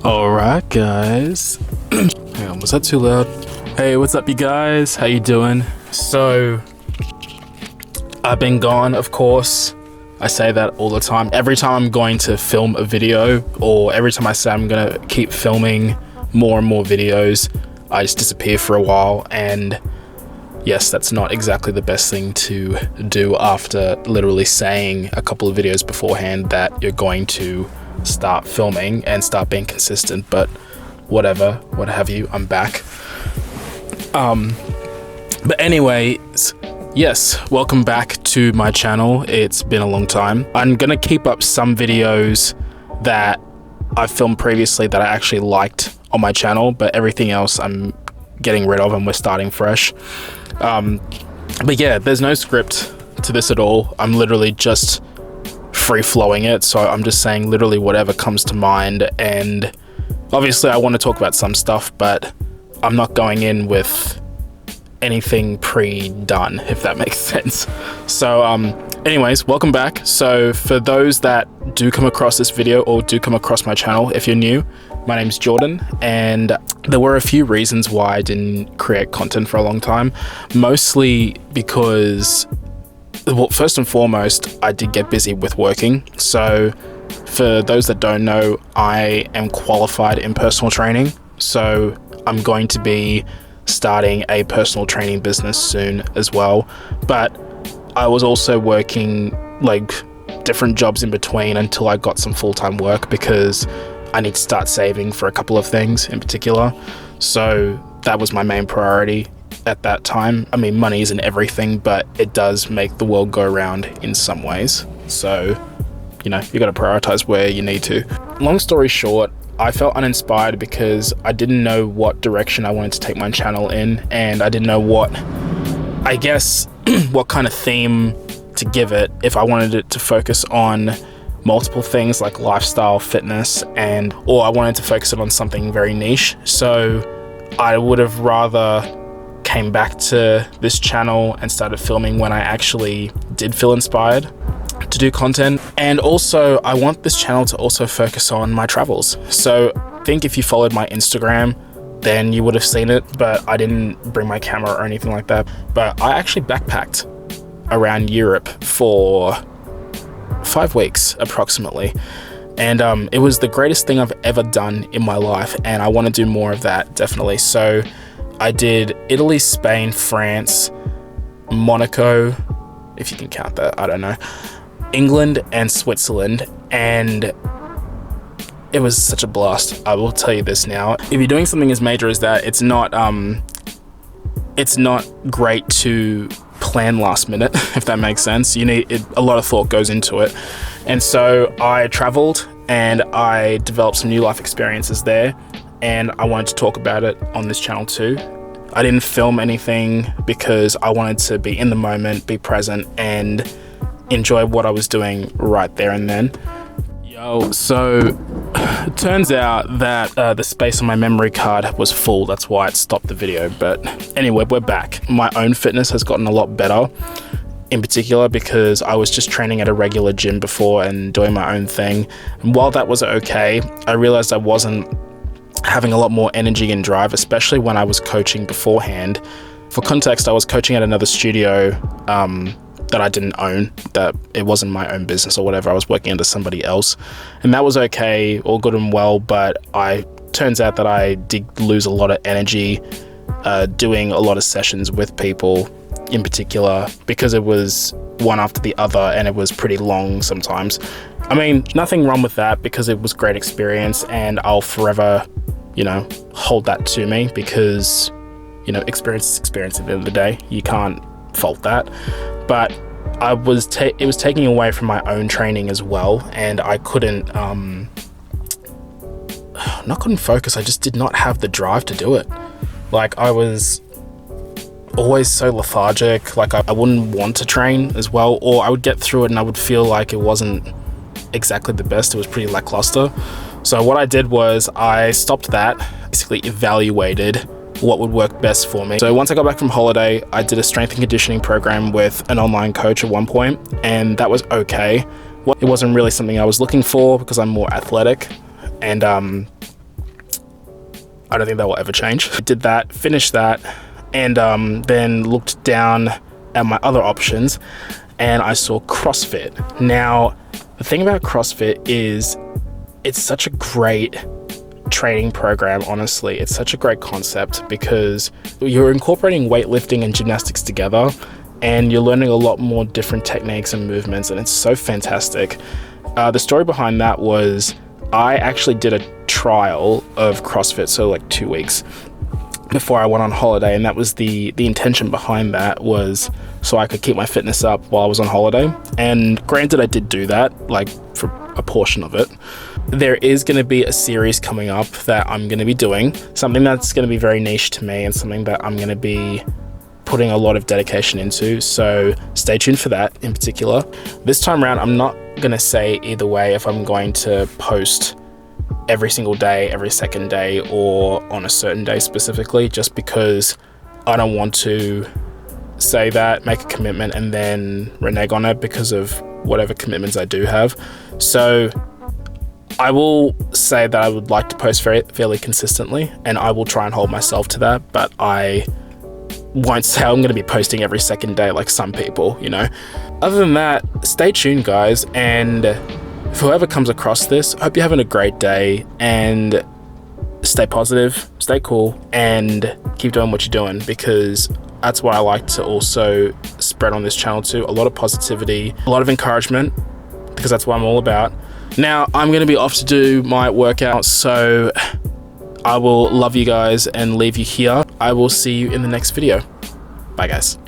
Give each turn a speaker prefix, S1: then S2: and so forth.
S1: Alright guys, hang on, was that too loud? Hey, what's up you guys? How you doing? So, I've been gone, of course. I say that all the time. Every time I'm going to film a video, or every time I say I'm gonna keep filming more and more videos, I just disappear for a while. And yes, that's not exactly the best thing to do after literally saying a couple of videos beforehand that you're going to start filming and start being consistent, but whatever, what have you, I'm back. But anyways, yes, welcome back to my channel. It's been a long time. I'm gonna keep up some videos that I filmed previously that I actually liked on my channel, but everything else I'm getting rid of and we're starting fresh. But yeah, there's no script to this at all. I'm literally just free-flowing it, so I'm just saying literally whatever comes to mind. And obviously I want to talk about some stuff, but I'm not going in with anything pre-done, if that makes sense. So anyways, welcome back. So for those that do come across this video or do come across my channel, if you're new, my name's Jordan, and there were a few reasons why I didn't create content for a long time, mostly because, well, first and foremost, I did get busy with working. So for those that don't know, I am qualified in personal training. So I'm going to be starting a personal training business soon as well. But I was also working like different jobs in between until I got some full-time work, because I need to start saving for a couple of things in particular. So that was my main priority at that time. I mean, money isn't everything, but it does make the world go around in some ways. So, you know, you got to prioritize where you need to. Long story short, I felt uninspired because I didn't know what direction I wanted to take my channel in, and I didn't know what, I guess, what kind of theme to give it, if I wanted it to focus on multiple things like lifestyle, fitness, or I wanted to focus it on something very niche. So I would have rather came back to this channel and started filming when I actually did feel inspired to do content. And also I want this channel to also focus on my travels. So I think if you followed my Instagram, then you would have seen it, but I didn't bring my camera or anything like that. But I actually backpacked around Europe for 5 weeks approximately. And it was the greatest thing I've ever done in my life, and I want to do more of that, definitely. So I did Italy, Spain, France, Monaco, if you can count that, I don't know, England and Switzerland, and it was such a blast. I will tell you this now. If you're doing something as major as that, it's not great to plan last minute, if that makes sense. You need it, a lot of thought goes into it. And so I traveled and I developed some new life experiences there, and I wanted to talk about it on this channel too. I didn't film anything because I wanted to be in the moment, be present, and enjoy what I was doing right there and then. Yo, so it turns out that the space on my memory card was full. That's why it stopped the video. But anyway, we're back. My own fitness has gotten a lot better, in particular because I was just training at a regular gym before and doing my own thing. And while that was okay, I realized I wasn't having a lot more energy and drive, especially when I was coaching beforehand. For context, I was coaching at another studio that I didn't own, that it wasn't my own business or whatever. I was working under somebody else, and that was okay, all good and well, but turns out that I did lose a lot of energy doing a lot of sessions with people in particular, because it was one after the other and it was pretty long sometimes. I mean, nothing wrong with that, because it was great experience, and I'll forever, you know, hold that to me, because, you know, experience is experience at the end of the day. You can't fault that. But it was taking away from my own training as well, and I couldn't couldn't focus. I just did not have the drive to do it. Like, I was always so lethargic. Like, I wouldn't want to train as well, or I would get through it and I would feel like it wasn't exactly the best. It was pretty lackluster. So what I did was I stopped that, basically evaluated what would work best for me. So once I got back from holiday, I did a strength and conditioning program with an online coach at one point, and that was okay. It wasn't really something I was looking for because I'm more athletic, and I don't think that will ever change. I did that, finished that, and then looked down at my other options, and I saw CrossFit. Now, the thing about CrossFit is it's such a great training program. Honestly, it's such a great concept because you're incorporating weightlifting and gymnastics together, and you're learning a lot more different techniques and movements, and it's so fantastic. The story behind that was I actually did a trial of CrossFit, so like 2 weeks before I went on holiday, and that was the intention behind that, was so I could keep my fitness up while I was on holiday. And granted, I did do that, like for a portion of it. There is going to be a series coming up that I'm going to be doing, something that's going to be very niche to me and something that I'm going to be putting a lot of dedication into, so stay tuned for that in particular. This time around, I'm not going to say either way if I'm going to post every single day, every second day, or on a certain day specifically, just because I don't want to say that, make a commitment, and then renege on it because of whatever commitments I do have. So I will say that I would like to post fairly consistently, and I will try and hold myself to that, but I won't say I'm going to be posting every second day like some people, you know. Other than that, stay tuned, guys, and if whoever comes across this, I hope you're having a great day, and stay positive, stay cool, and keep doing what you're doing, because that's what I like to also spread on this channel too. A lot of positivity, a lot of encouragement, because that's what I'm all about. Now, I'm going to be off to do my workout, so I will love you guys and leave you here. I will see you in the next video. Bye, guys.